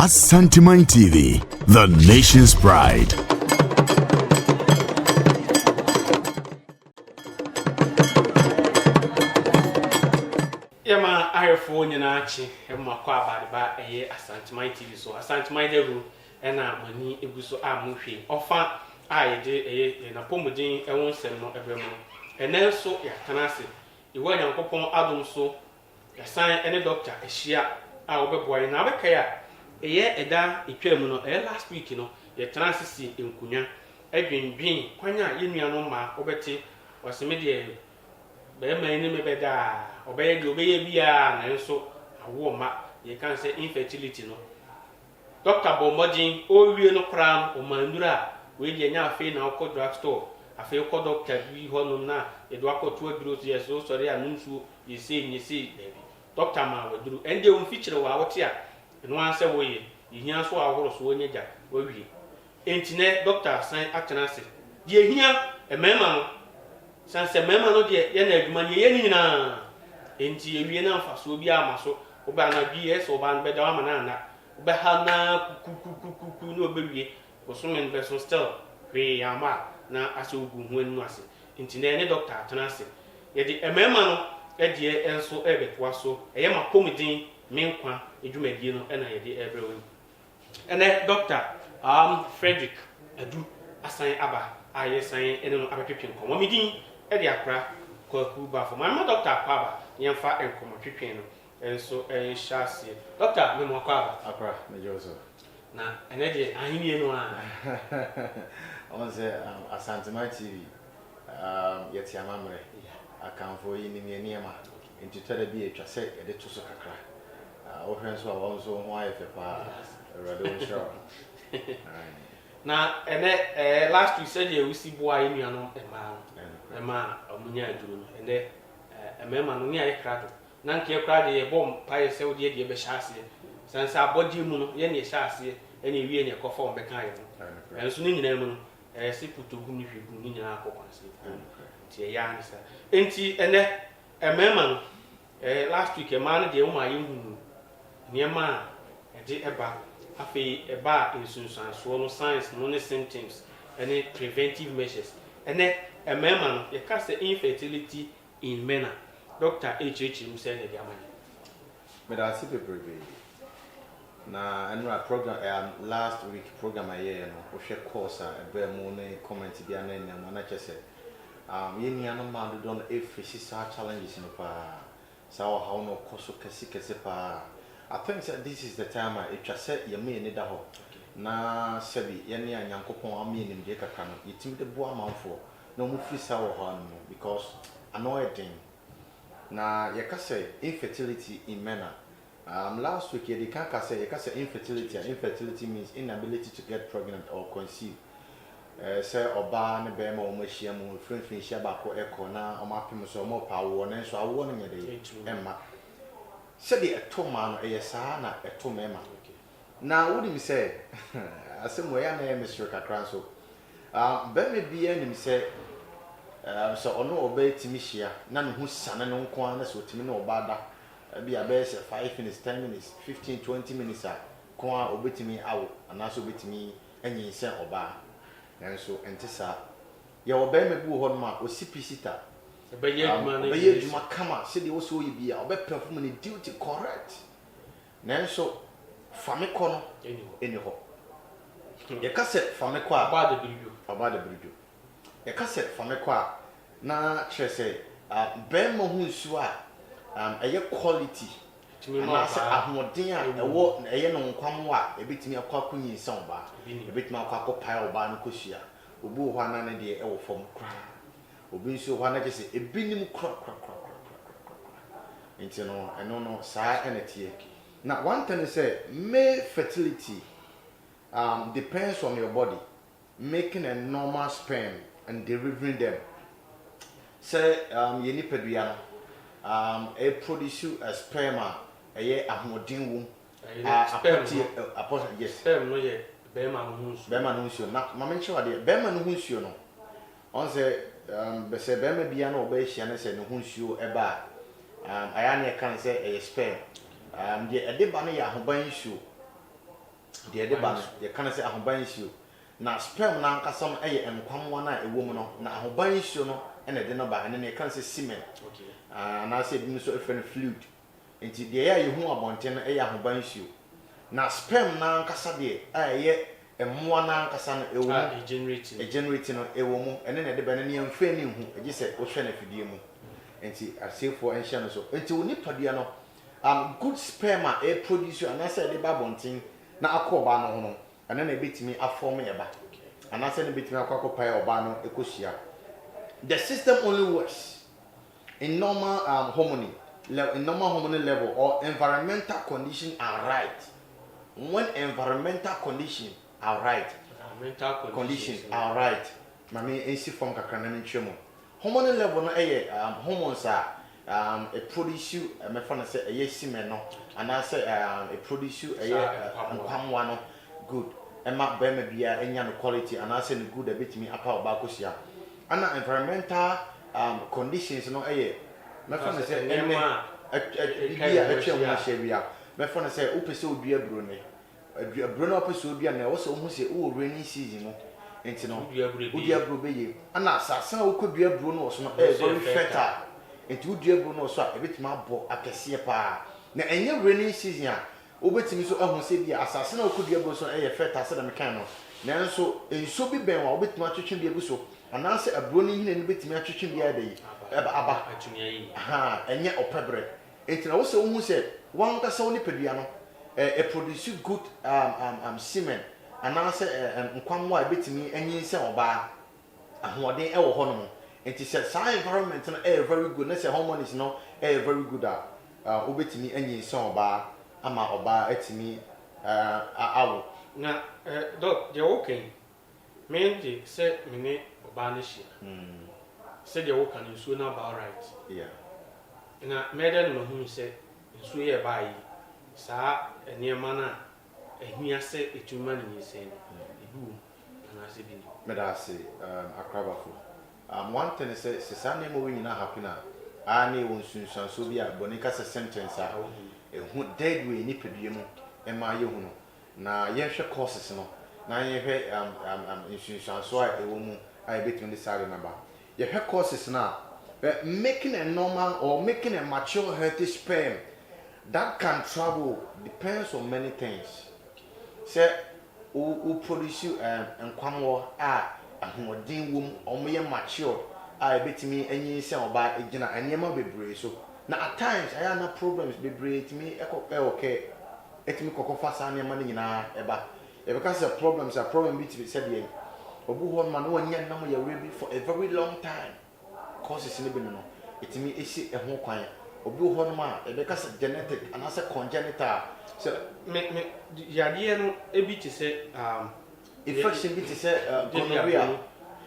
Asante TV, the nation's pride. Yama ayefo nyina achi ema kwa abadeba eye Asante TV so Asante deru ena mani eguso amuhwe ofa ayede eye na pomudin ewon nsem no ebremu ene so yakanase iwa nyankopon adom so yasan ene doctor ehia a obeboy na abeka ya eye eda etwam no last week no ye transisi enkunya adwendwen kwanya yenua no ma obete waseme de be man ni mebeda obeye de obeye bia na nso awo ma ye kan say infertility no doctor bomojin o wie no kram o mandura we de nya afi na okọ drug store afi okọ doctor bi ho no na e do akoto aduro so yes so sorry anunsu ye say ni say baby doctor ma waduru ende o feature wa wote a no anse wo ye ihia so ahoro so onyaja wo wie entine doctor san atenase de ehia emema no sanse mema no de ye na adwuma ne ye nyina enti ewie na mfaso bi amaso oba na BS oba no be da ma na oba ha na kukukuku no obewie osumen person still we yama na ase ogu hu anu ase enti na ne doctor atenase ye de emema no e de enso ebetoa so eye makomidin menkwa adwumadie no na ye de ebrewe ene doctor Frederick Adu asan aba aye san ene no abepepin komo midin e de akra kwaku ba fo mama doctor kwaba yemfa enkomo twetwen no enso enhyase doctor me mo kwaba akra me jozo na ene de ahenie no a on say Asante TV yeti amamre akanfo yi ni niema entitere bi etwa se e de to so kakra wo hwen so a won so ho ayefe pa radio show na ene last week said you see boy enu ano ema omunya aduru no ene emema no ni aye krado na nke krado ye bom pa ye se odi de be hyase sansa abodi mu no ye ne hyase ene wie ne kofo be kan ye no enso ni nyina mu no se putogu ni hwegu ni nyina akokon se ti ya ansa enti ene emema no last week ema no de o ma ye hunu niema de eba afi eba insunsanso no science no ne symptoms any preventive measures ene emema no ye ka say infertility in men Dr. HH mu say na dia mani me da si peprebe na annual program last week program aye no wo hwe course a ebe mu ne comment bia na na na chese ye nia no ma do don face challenges no pa sa wo how no koso kesi pa I think that this is the time it just said you may need a ho. Na sebi yani anyankopon ami nim de kakra no yetim de bo amanfo na mu free sa wo ho because annoying na ye ka say infertility in men last week ye can say ye ka say infertility means inability to get pregnant or conceive say oba ne be ma o mahia mu free hia ba ko eko na o mapem so mo pa wo na so awo no nyede emma sabi eto ma no eyesa na eto mema na wodi mi say asemo ya na Mr. kakran so be me bia ni mi say so ono oba etimi hia na ne hu sane no nko an na so otimi na oba da bia be say 5 minutes 10 minutes 15 20 minutes a ko a obetimi awo ana so obetimi anyi se oba na so entisa ya oba me bu ho no ma osipicita Obeje juma kama se de wo so yibia obe perform ni duty correct nanso famiko no eni ho ye ka se famiko a ba de brido ye ka se famiko a na kire se ben mo hu nsu a eye quality na se ahoden a ewo eye no nkwam a ebetimi akwa kunyi nsan ba ebetimi akwa kopai oba no kosua obu ho ana ne de ewo fom kra obi nso ho na kese ebinim kra enti no saa enetie na one thing is say male fertility depends on your body making a normal sperm and delivering them say ye ni pedua no produce a sperm eye ahoden wom sperm no ye be ma no hunsu na ma menche wade be ma no hunsu no on say be say be ma bia na oba hia na say no hunsu eba aya na kan say sperm de ede ba no ya hoban nsuo de de ba no ye kan say ahoban issue na sperm na nkasa no eye enkwamwa na ewo mu no na ahoban issue no ene de no ba ene ne kan say semen na say bi so efe no fluid enti de ya ye hu abonten no eye ahoban issue na sperm na nkasa de eye emmoa na nkasa no ewo mu generate no ewo mu ene ne de ba ne yemfa ni hu eji say wo hwe na fidie mu enti asefo enhye no so enti oni padua no good sperm a produce and I said the babontin na akoba no ho and then ebetimi aform eba and I said ebetimi akopa oba no ekosia. The system only works in normal harmony level or environmental conditions are right. When environmental conditions are right, mami ensi form kakra na ntwemo hormone level no hormones are a produce me fana say a semen no and I say a produce nkwamwa no good ema be me bia enya no quality and I say no good a bit me apa oba kosia and environmental conditions no me fana say ema bia atwa mo bia me fana say opese odua bro ne bro no opese odua na wo so hu say o rainy season no enti no odua bro be ye ana asasa okodua bro no so no very fertile enti udua bro no so a ebetima abo apese pa na enye rainy season a obetimi so ahu se bia asase na okodua bro so fertile se da mekan no nanso enso bi ben wa obetima atwetwe bia so ananse abro ni hine no betimi atwetwe bia da yi aba ha enye opebre enti na wo se ohu se wan ka se oni pedua no produce good semen ananse nkwamwa ebetimi anyinse oba ahoden e wo ho no enti say science environment no very good na say hormones no very good obetimi anyinse oba ama oba etimi awo na doc je okay mendi say mini oba na hia say je wo kan nsuo na ba right yeah na meda no hu say nsuo ye ba yi sa eniema na ehia say etuma ni nyese ebu na say bi meda say akrabafo one thing is say sane mo wi na happen ani won sunsun so bi a bonika se sentence a ehu dead way ni pedue mu ema ye hu no na ye hwe courses no na ye hwe sunsun so a ewo mu a between the side number ye hwe courses na making a normal or making a mature healthy sperm that can travel depends on many things. Say who produce nkwamwo a ahoden wom omoye mature a betimi anyi se oba egina anyema bebre so na at times I have no problems bebre etimi okay etimi kokofa sa anyema ni nyina eba e because the problems are problem bit be said here obu ho man no nya nam ya ready for a very long time causes ni be no etimi esi ho kwan obu ho no ma e because genetic and as a congenital so me yade no ebi ti se infection bit say gonorrhea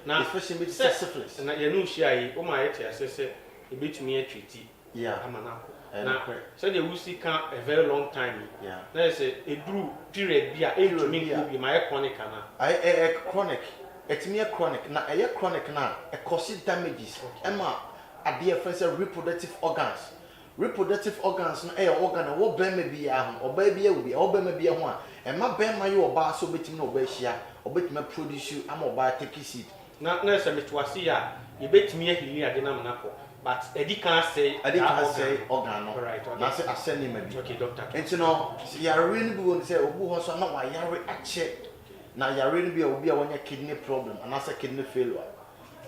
na infection bit say syphilis na ye no hia yi o ma ye ti asese ebetumi atwiti yeah amana na so the wusi can a very long time yeah na say eduru period bi a etumi ko bi ma ye chronic na chronic etimi chronic na chronic na cause damages ema ade friends reproductive organs no organ wo be ma bi ya ho oba bi ya wo bi oba ma bi ya ho a ema be ma ye oba so betimi na oba hia obetimi produce ama oba take seed na say metwase ya ye betimi ahili ade na manako but edi kan say organ no right na say aseni ma bi okay doctor enti no yare ni bi won say obu ho so na wa yare ache na yare ni bi obi a wonya kidney problem and say kidney failure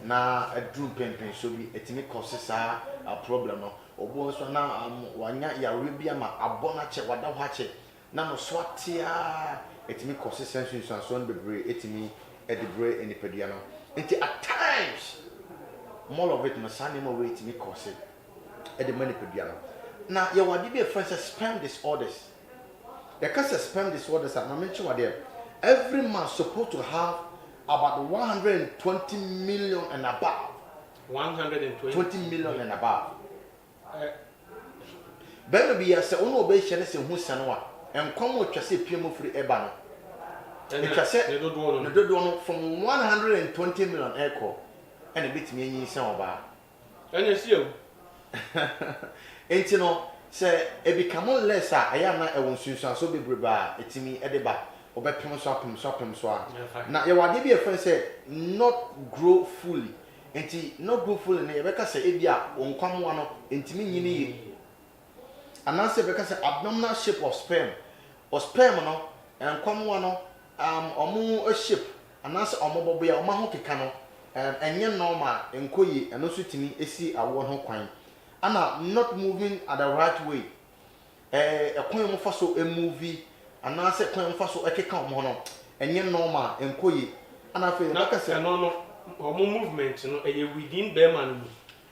na adru pempen so bi etimi cause sa a problem no obu so na wanya yare bi ama abona che wada ho ache na no so atia etimi cause sense so bebre etimi edibre enipadua no enti at times more of it no sane mo wait me cause edi manipadua no na ye wade bi friends sperm disorders the cause sperm disorders are mention wade every man supposed to have about 120 million and above 120 million and above ben bi ya se ono be hye ne se hu se no a enkwam o twase piemu firi eba no e twase ne dodo no from 120 million echo and a bit me yin se oba ene si o enti no se e become less a aya na e won sunsun so bebre ba etimi e de ba obepem so apem so a na ye wade bi e fen say not grow fully enti not grow fully na ye beka say e bia onkwamwa no entimi nyini ye anase beka say abdominal shape of sperm or sperm no enkwamwa no omo shape anase omo bobo ya omo ho keka no enye normal enkoyi eno so timi esi awo ho kwan ana not moving at the right way ekwan mo fa so movie anase kwan mo fa so ekeka omo no enye normal enkoyi ana fe na ka se no omo movement no within be man no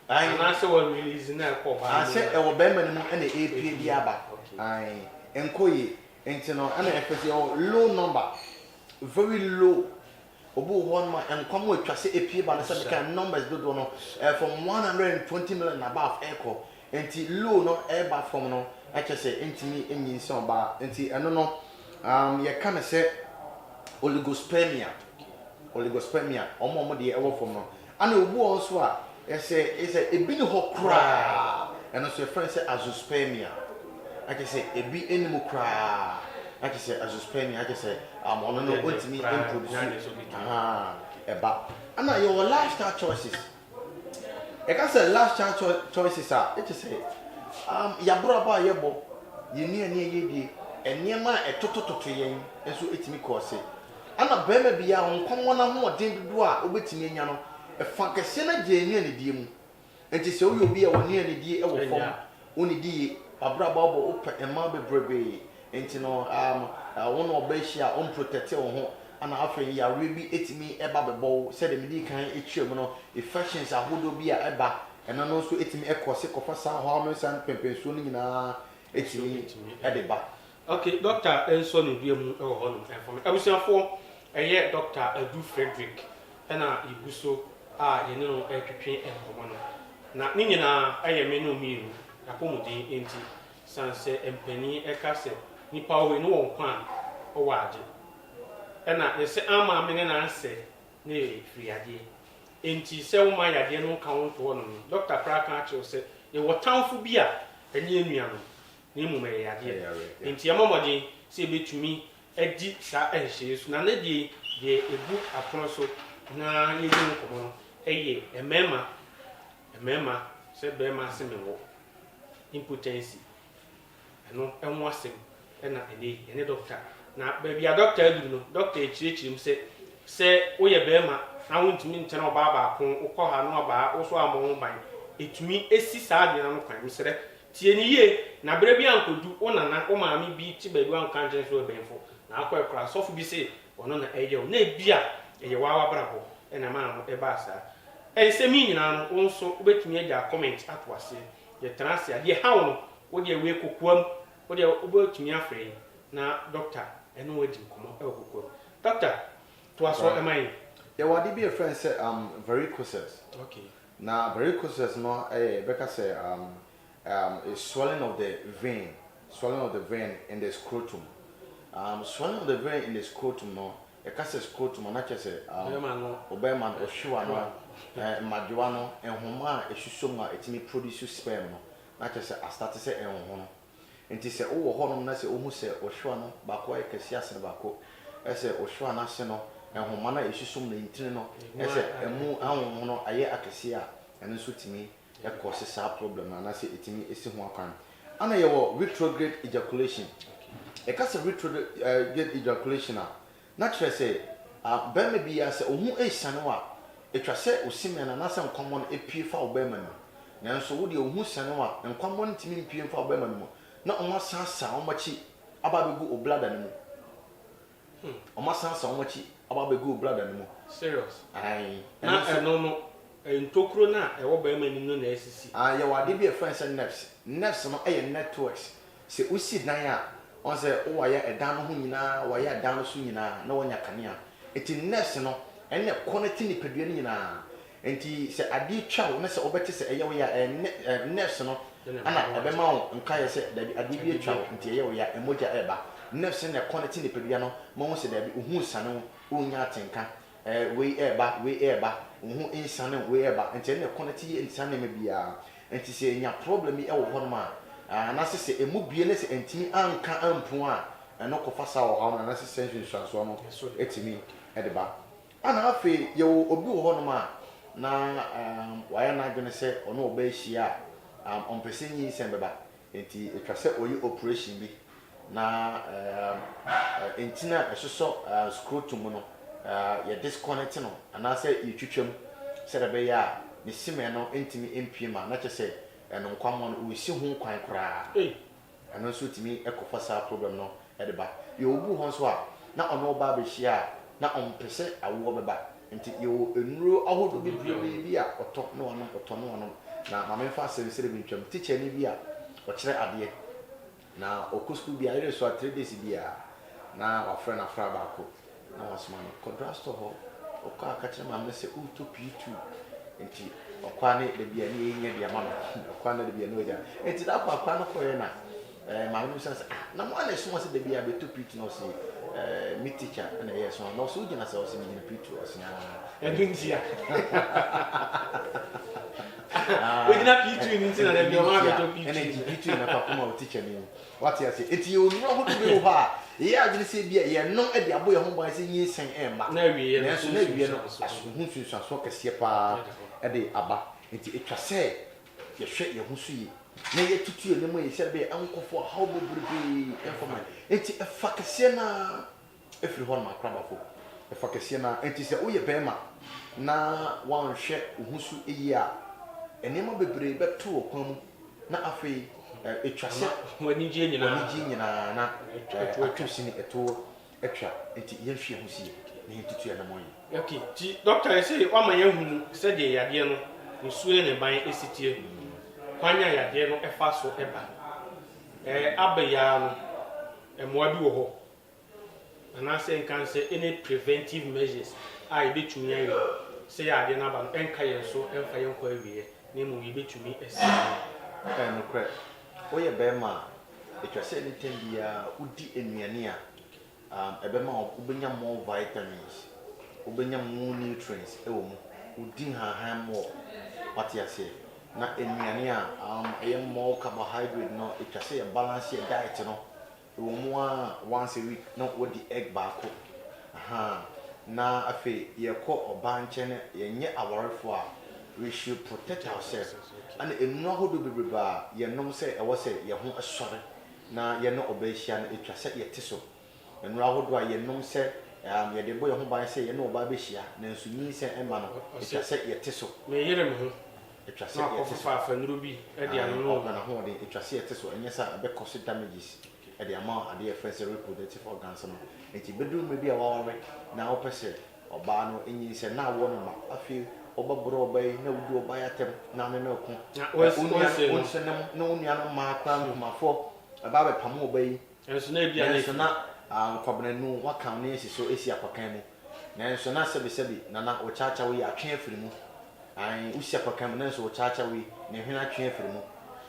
anase we release na ko ba ase e wo be man no na epie bi aba ai enkoyi enti no ana efese low number very low obu one man enkwam we twase epie ba na se ka numbers do no from 120 million above echo enti low no eba from no achese entimi enyin se oba enti eno no ye kana se oligospermia omo de ewo from no ana obu on so a ese ebi ni ho kra eno so friend say azoospermia achese ebi enimu kra achese azoospermia achese ono no ontimi introduce eba ana your lifestyle choices e ka say lifestyle choices it is say ya bro ba ye bo ye ni ye enema etotototo yen enso etimi course ana bema bia onkwon na ho odin dodo a obetimi nya no e fa kese na je ni die mu enti se oyo bi a woni ani die e wo fom oni die abra ba bo opa ema bebrebe enti no won obehia on protect wo ho ana afen ya rebi etimi eba bebo se de medi kan etwem no infections ahodo bi a eba ena no so etimi ekose kofa sa ho no san pempensuo ni nyina etimi edeba. Okay, Doctor Enso ni bia mu e ho no inform abusiafo eye Dr. Adu Frederick ena iguso ye ne no etwetwe enkomo no na ni nyina eye me no miru apomudin enti sanse empani ekase nipa we no won kwan o waje ena yese ama me ne na anse ne friade enti se wo ma yade no ka won to no Dr. Kraka acho se ye wotanfo bi a eni enua no ne mu me yade enti amamodi se betumi edi sa enhye su na ne die ebu apon so na ye di nkomo no eye emema se be ma se me wo impotency eno enwo asem ena ene doctor na baby a doctor adu no doctor echirechirim se wo ye be ma na wontumi ntena oba ba ko ukọ ha no oba wo so amon ban etumi esi saa de na no kwan msere tie ni ye na bere bi ankodu wo nana wo maami bi ti baby an kan so benfo na akọ ekra sofu bi se wono na eye na ebia eye wawa brabo ena ma no e ba sa ense mi nyina no wo nso obetumi agya comment atwase ye transia de ha wo wo de we kokoam wo de obetumi afre na doctor eno wadi nkomo e kokoam doctor to aso emai ye wadi be a friend say varicoses. Okay. Now varicoses no beka say is swelling of the vein in the scrotum. Swelling of the vein in the scrotum no e ka say scrotum na che say obema no ohwa no madwa no enhoma ehsusom a etimi produce sperm no na che say start say enho no enti say wo ho no na say ohu say ohwa no ba ko e kesi ase ba ko e say ohwa na se no enhoma na ehsusom na intine no e say emu anwo no aye akese a eno so timi e cause sa problem na say etimi esi ho akwan ana ye wo retrograde ejaculation e ka say retrograde ejaculation na chere say bema bi ya say ohu ehsane wa etwa say osime na say nkwamon epie fa obema no nanso wo de ohu sane wa nkwamon timi mpie fa obema no na oma sansa omachi aba begu oblada no mu oma sansa omachi aba begu oblada no mu serious ai na no ntokuro na ewo bema ni no na esisi ye wade bi e friends and nerves no networks se usi dan a on say o wa ya edan no ho nyina wa ya dan no so nyina na wonya kanea eti nerves no ene connect ni pedua ni nyina enti se ade twa wo na se obete se eye wo ya nerves no ana ebe ma wo nka ye se ade bi twa enti eye wo ya emoja eba nerves ne connect ni pedua no mo wo se da bi ohu sane wo nya atenka we eba ohu insane we eba enti ne connect ye insane me bia enti se nya problem e wo ho no ma na se emu bie ne se entimi anka ampu a ɛno kɔfa saa wɔ ha no na sɛ sension nsuasoɔ no ɛtumi ɛde ba ana afei yɛwɔ obi wɔ hɔ nom a na wayɛ n'adwene sɛ ɔno ɔbɛahyia a ɔmpɛ sɛ nyi sɛn bɛba nti ɛtwa sɛ ɔyɛ operation bi na ntina ɛsosɔ scrotum no yɛ disconnect no anaasɛ yɛtwitwam sɛ dɛ bɛyɛ a ne simɛ no ntumi mpie ma na kyɛ sɛ ɛno nkwamɔ no wɔsi ho kwan koraa ɛno nso tumi ɛkɔfa saa problem no ɛde ba yɛwɔ hɔ nso a na ɔno ɔba abɛhyia a na ɔmpɛ sɛ awoɔ bɛba nti yɛwɔ nnuro ahodoɔ bebree bi a ɔtɔ ne wɔnom na mamemfa asɛm sɛ bi ntwam teacher ni bi a ɔkyerɛ adeɛ na ɔkɔ school bi a yɛrɛ so a 3 days bi a na wafrɛ na fra baako na wasoma no kɔdra store hɔ ɔkɔ aka kyerɛ maame sɛ ɔtɔ P2 nti ɔkɔ ne da bi a ne yɛnya bi ama no ɔkɔ ne da bi a ne ɔgya nti da akɔ no kɔyɛ na maame no sɛ na mo ana ɛsoma sɛ da bi a bɛtɔ P2 na ɔsɛ me teacher na ɛyɛ so na ɔsɛ wogyina sɛ ɔsɛ megyina P2 ɔsɛ ɛdu ntia wogyina P2 ni ntina da bi ɔma bɛtɔ P2 ɛna P2 na papa ma o teacher ni wate ase enti yɛ onura ho do bi wɔ hɔ a yɛ adwene sɛ bi a yɛ no de abɔ yɛ ho ban sɛ nyi sɛn ɛmma na wie no asohu sunsuaso kɛseɛ paa ɛde aba enti etwa sɛ yɛhwɛ yɛ ho so yi na yɛtutu yɛ nemu yɛ sɛ bɛ ankɔfo how bebrebe ɛfama enti ɛfa kɛseɛ na ɛfiri hɔ no akrabafo ɛfa kɛseɛ na enti sɛ woyɛ bɛrima na wanhwɛ wo ho so yi a ɛnɛma bebree bɛto wɔ kwan mu na afei etwa sɛ wani gye nyinaa na atwa sini ɛto atwa enti yɛhwɛ ho sie na yɛtutu yɛ nemu yi okay ti doctor sɛ wama yɛhu sɛ de yadeɛ no nsuo ne ban esitie kwanya yadeɛ no ɛfa so ɛba abɛya no ɛmoa bi wɔ hɔ anaasɛ nkan sɛ any preventive measures a yɛbɛtumi ayɛ sɛ yadeɛ no aba no ɛnka yɛn so ɛmfa yɛn kɔ awie na mmom yɛbɛtumi asi no korɛ woyɛ bɛrima a ɛtwa sɛ ne tam biara wodi nnuane a ɛbɛma wobɛnya more vitamins wobɛnya more nutrients ɛwɔ mu wodi hahan more wate aseɛ na nnuane a ɛyɛ more carbohydrate no ɛtwa sɛ yɛ balance yɛ diet no ɛwɔ mu a once a week na wodi egg baako na afei yɛkɔ ɔbaa nkyɛn yɛnyɛ awarefo a we should protect ourselves and enu ahodo bebrebe a yɛnom sɛ ɛwɔ sɛ yɛ ho asɔre na yɛne ɔbɛhyia no ɛtwa sɛ yɛte so enu ahodo a yɛnom sɛ yɛde bɔ yɛ ho ban sɛ yɛne ɔbaa bɛhyia na nso nyi sɛ ɛma no ɛtwa sɛ yɛte so me yere me ho ɛtwa sɛ yɛte so afa nuru bi ɛde ano no na ho de ɛtwa sɛ yɛte so ɛnyɛ sɛ ɛbɛkɔ so damages ɛde ama adeɛ fɛ sɛ reproductive organs no nti bɛduru me bi a wɔwɔre na wɔpɛ sɛ ɔbaa no enyi sɛ na awɔ no ma afei ɔbɛboro ɔbɛyi na wudi ɔbaa yatem na ne ko na wɔnsɛ na onua no ma akra nkomafo ɛbaa bɛpam ɔbɛyi ɛnso na ebia ne na nkwabena nu waka ne esi so esi apakan mu na nso na sɛbi na ɔkyaakya wo yɛ atwe afiri mu ai usi apakan mu na nso ɔkyaakya wo ne hwena atwe afiri mu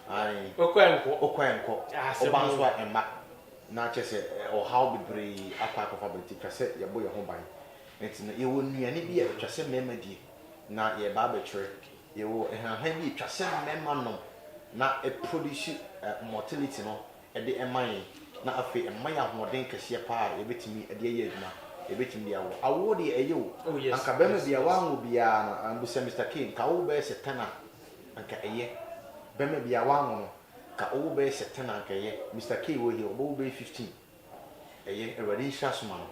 ai okɔ ɛnkɔ ɔba nso a ɛma na kyɛ sɛ ɔhaw bebree akɔ akɔfa bɛti twa sɛ yɛbɔ yɛ ho ban nti na yɛwɔ nnuane bi a twa sɛ mmarima die na yɛba abɛkyerɛ yɛwɔ ɛhanhan bi twa sɛ mmarima nom na produce mortality no ɛde ɛma yɛn na afei ɛma yɛ ahoɔden kɛseɛ paa yɛbɛtumi ɛde ayɛ adwuma yɛbɛtumi de awo deɛ ɛyɛ o anka bɛrima bi a wanwo biara no ambusa Mr. K nka wo bɛyɛ sɛ tana anka ɛyɛ bɛrima bi a wanwo no ka wo bɛyɛ sɛ tana anka ɛyɛ Mr. K wɔ here ɔbɛwo bɛyɛ 15 ɛyɛ awurade nhyira soma no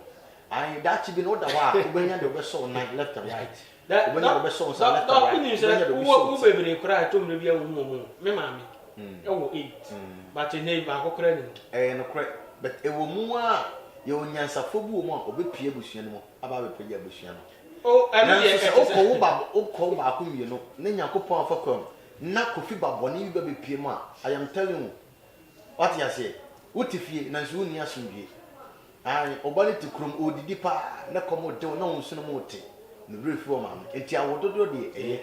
ai dachi bi no da wa ubenya de obeso na left and right ubenya obeso so left and right ubenya de obeso wo bebre kura to mre bia wo mu me maame e wo 8 but ne ba akokora ni no kra but e wo mu a ye onyansafo bu mu a obepie abusua no mu aba bepie abusua no o ani de okwo ba akomie no ne nyakopon afakom na kofi baboni bi bepie mu a I am telling you what you say utifie na nso ni asomdwe ai obali ti krum odidi pa na komo de na wonso no mote no refi o mam enti awododo de eye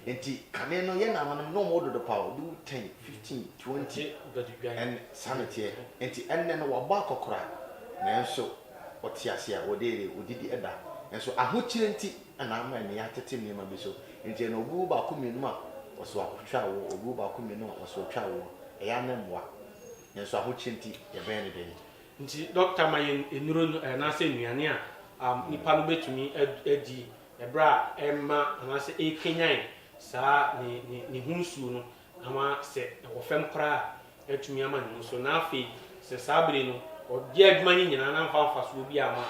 enti kane no ye na manam no mododo pa do 10 15 20 and sanity enti enne no waba kokora na nso otiase a wodede odidi eda nso ahokyire enti ana ama ne ya tete ne ma bi so enti na ogu ba ko mienu a oso akotwa wo ogu ba ko mienu a oso twa wo eya na mmoa nso ahokyire enti ye ben ne den nti doctor ma enuro na se nuane a nipa no betumi edi ebra emma na se ekenyan saa ni hunsuo no ama se wo fam kra etumi ama ni so na afi se sabire no odi adwuma ni nyina na mfa so bi ama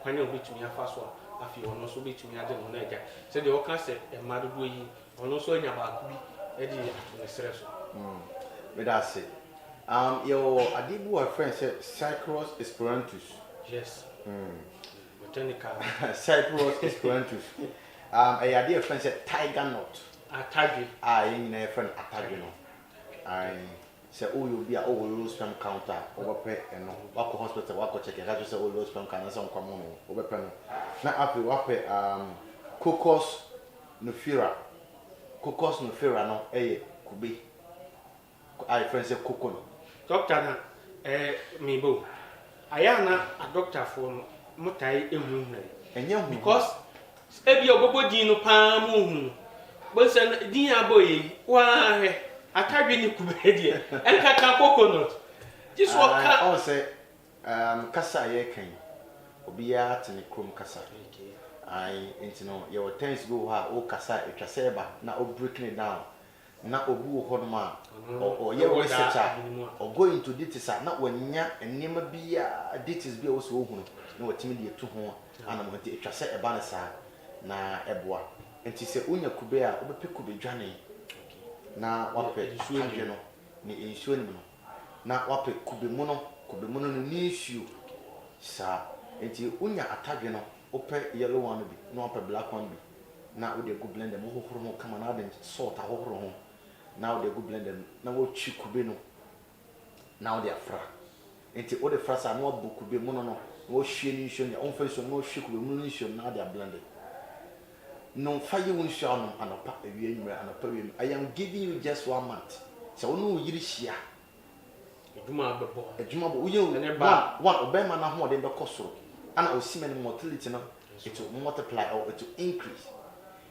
kwanya obetumi afa so afi ono so betumi ade no na eja se de o ka se emma dodo yi ono so anya ba ku bi edi atune sere so me da se your adibu a friend said Cyprus Esperantus. yes botanical Cyprus Esperantus. A dear friend said tiger nut. Atagi. In a friend Atagi no. I say, oh, you'll be a low sperm counter over pay and walk hospital, walk check. I just say, oh, low sperm counter, some common over pen. Now, after wape, Cocos nufira. Cocos nufira no, could be. I friend say coconut. Doctor na mebo ayana a doctor for mutai ehunu Enye because ebi ogogo din no pa mu hunu bo se din aboye wa he atadwe ni kubere die enka ka coconut this one ka on say kasa ye kan obi ya tene krom kasa ai intino your things go ha o kasa etwase ba na o breaking it down na obu ho no ma o ye researcher o go into details na wanya enema bia details bia wo so ohunu na watimi de etu ho ana mo te etwase e ba na sa na eboa enti se unya kube a obepe kube dwane na wape adwe no ni ensuo ni no na wape kube mu no ni issue sa enti unya atadwe no ope yellow one bi na wape black one bi na wo de go blend them ho horo kama na de salt ahoro ho now they go blend them na wo chi kube no now they afra enti o de fra sa na wo kube mu no wo hwie ni hwie ni on fa so no hwie kube mu ni hwie na they are blended no fire won hwie no anopa ewie nwura anopa wie I am giving you just 1 month so no yiri hia eduma bo uye one obema na ho de be kosoro ana osimeni mortality no it will multiply or it will increase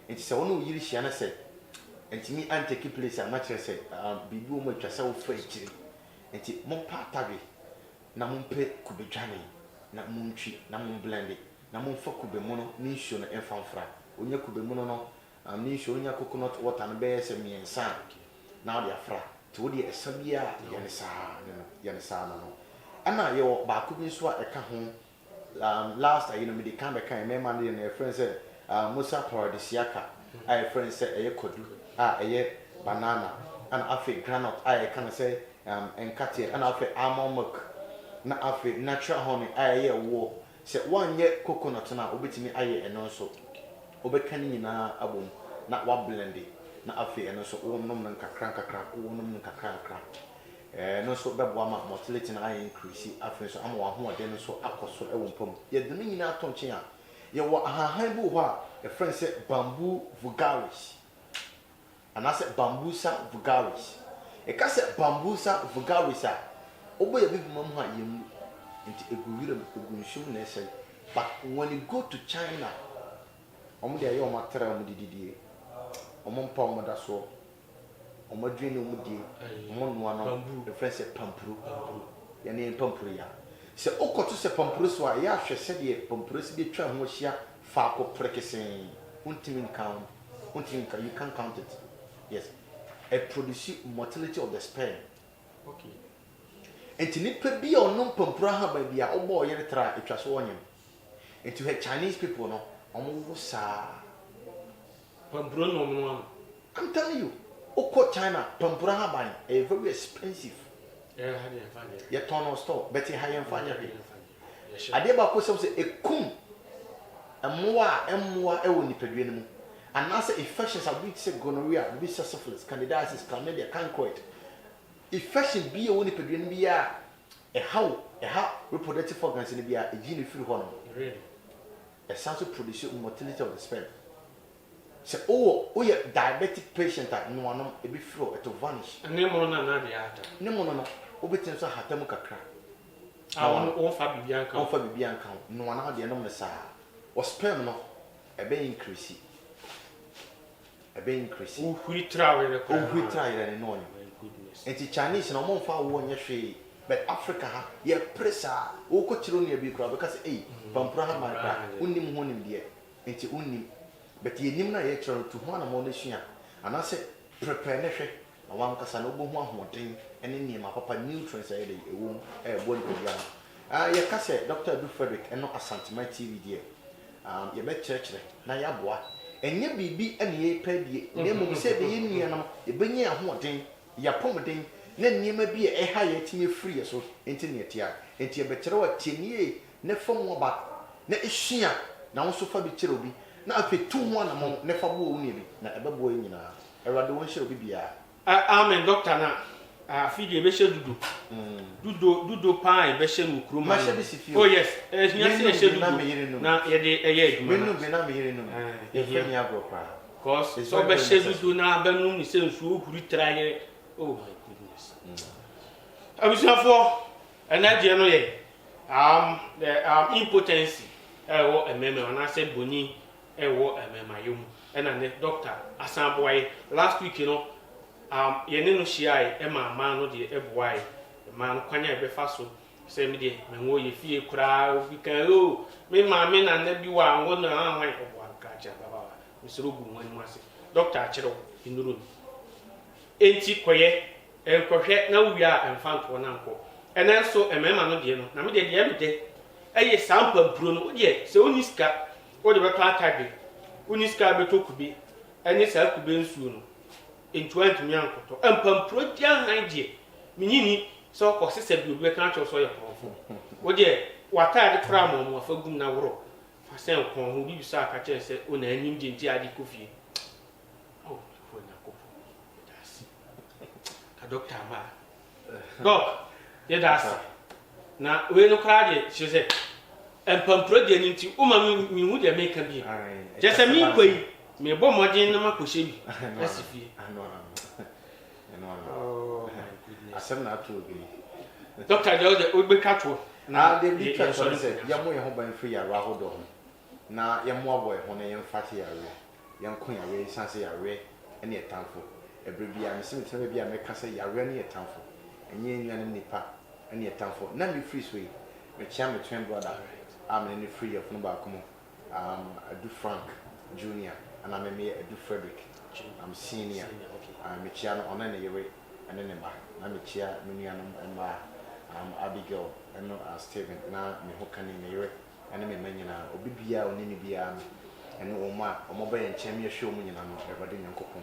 enti so no yiri hia na say enti mi antake place am actually say bibi o mo twase wo fa ekiri enti mo pa tabe na mo mpe kubedwane na mo ntwi na mo blend na mo fa kube mo no ni hyo no emfamfra onya kube mo no ni hyo onya coconut water no be se miensa na de afra to de esabia yene sa no ana yo ba ku bi so a eka ho last year me de kan be kan me man de na friend say Musa Paradisiaka I friend say eye kodu eye banana and afi granite I can say enkate and afi almond milk na afi natural honey eye wo say one ye coconut na obetimi aye eno so obekani nyina abom na wa blend na afi eno so wo nom nan kakra wo nom nan kakra no so bebo ama mortality na aye increase afi so ama wa ho ode no so akoso e wo mpam ye de nyina atonche a ye wo ahahan bu ho a friend say bamboo vulgaris and I said Bambusa vulgaris. E ka say Bambusa vulgaris a obo ye bibi mam ha yem nti eguwire egunshum na say but when you go to China omo de ayo matera omo dididie omo mpa omo da so omo dwene omo die omo noa no the friend say pampuru ya ne pampuru ya se okoto se pampuru so a ya hwese de pampuru se bi twa ho hia fa ko prekesen untimin count you can count it. Yes, a produce mortality of the sperm. Okay. And to nipa bi onom pampura ha ba bia obo yere tra etwa so onyem. And to Chinese people no omo sa pampura no. I'm telling you, oko China pampura ha ban very expensive. Yeah, how do you find it? You turn on store, but you high and find it. Yes. Ade ba ko say ekum emwa ewo nipadua ne mu. And as infections are being say gonorrhea, be syphilis, candidiasis, chlamydia, cancer. Infection be a only pedrin be a how reproductive organs in be a gene free hormone. Really? A sense of produce mortality of the sperm. So, oh, yeah, diabetic patient at no one a bit flow to vanish. And no more than that. No, obedience are hatamuka crack. I want all Fabianca, all Fabianca, no one out the enormous or sperm no a bay increase. A be increase. We try and annoying. Goodness. And the Chinese no more far one yesterday. but Africa ha ye pressa wo ko chiro ne bi kura because pampra ha man kra unnim ho nim de enti unnim but ye nim na ye chiro to ho na mo ne sua anase prepare ne hwe na wan kasa na obo ho ahoden ene niam papa nutrients ayi de ewo bo ne bia ye ka se Dr. Adu Frederick eno Asantuma TV de ye be church na ya boa enye bibi ene ye padie na mo se be ye nua na ye benye ahoden ya pomden na niam bi e ha ye timi free so enti ne tia enti ye be kire wa tienie ne fam ba na ehia na wo so fa bi kire obi na apetu ho na mo ne fa bo wo ne bi na ebe bo nyina erade won hye obi bia amen doctor na fidi be hye dudo pan be hye no kuruma oh yes ehia se hye dudo na ye de eye aduma menu be na me yire no ye fa ni agro kwa cause so be hye dudo na abanu ni se nsu ohuri traye oh my goodness abisuafo energy no ye the impotency ewo ememe ona se boni ewo emema yom ena ne doctor asanboy last week no ye ne no hia e ma no de eboy ma no kwanya e be fa so se me de menwo ye fie kura obi kan o me ma me na na bi wa ngo na anwan obo ankacha baba misoro gu wani mase doctor akiro inuru enti koye enkohwe na wia emfanto na nko ena so emema no de no na me de me de eye sampa bro no de se oniska o de beto atade oniska beto kube ene sa kube nsuo no entu antumi ankoto empampro dia han de minyini so ko sese bi obi kan cho so ye konfo o de watade kra mo afa gum na woro fa sen kon ho bi sa ka che se o na anim de nti ade kofie oh ko na ko das ka doctor ma doc ye das na we no kra de che se empampro de nti o ma mi hu de make bi je se mi kwai me bo modin na makoshe bi asifie oh my goodness asem na to obi doctor de o be katwo na de bi twa so se ya mo ye ho ban free ya rahodo na ye mo aboy ho na ye mfate ya we ye nko ya we sanse ya we ene etamfo ebrebi ya mesim teme bi ya meka se ya we ne etamfo enye nnuane nipa ene etamfo na me free so yi me chia me twin brother am ne free ya funu ba komo Adu Frank Junior and I'm Adu Frederick. I'm senior. I'm Michiano on any way and then I'm Michia, Munianum and Abigail and Stephen. Now, me Hokani Mary and I'm Menina, Obibia, or Nimibia, and Oma, or Mobile and Chamia show me everybody in Coupon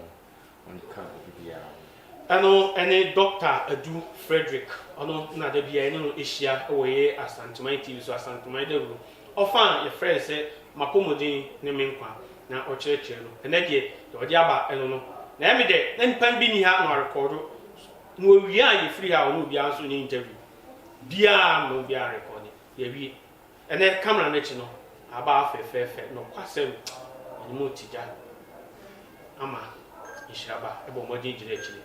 on the camp of Bibia. I know any doctor Adu Frederick. I know not the Biano Ishia away as Santumai TV, so as Santumai Deru. Often your friend said, Mapomodin, Neminkwa. Na ocheche no ene de odi aba eno no na eme de na mpan bi ni ha no record no wi a ye free ha no bi anso ni interview bia no bia record ye wi ene camera na chi no aba fe no kwasem ni mo tija ama ishaba ebo modin jire chire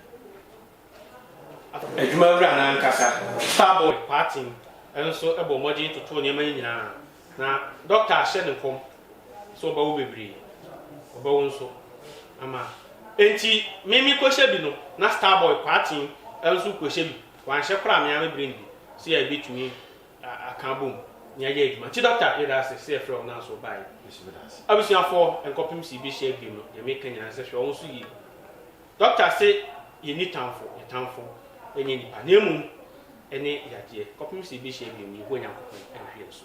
aduma wura na nkasa starboy party enso ebo modin toto ne ma nyina na doctor she ne kom so ba wo bebre obawonso ama enti mimi ko shebi no na starboy party enso ko shebi wan hye kra me am brindi se ya betumi aka bom nya ye adwuma ti doctor ye da se frɛ na so bai abusuafo enkopim si bi hye bi no ye me kanya se hwe won so yi doctor se ye ni tamfo enye nipa na emu ene yade kopim si bi hye bi no ye ho nyankopon ehwe so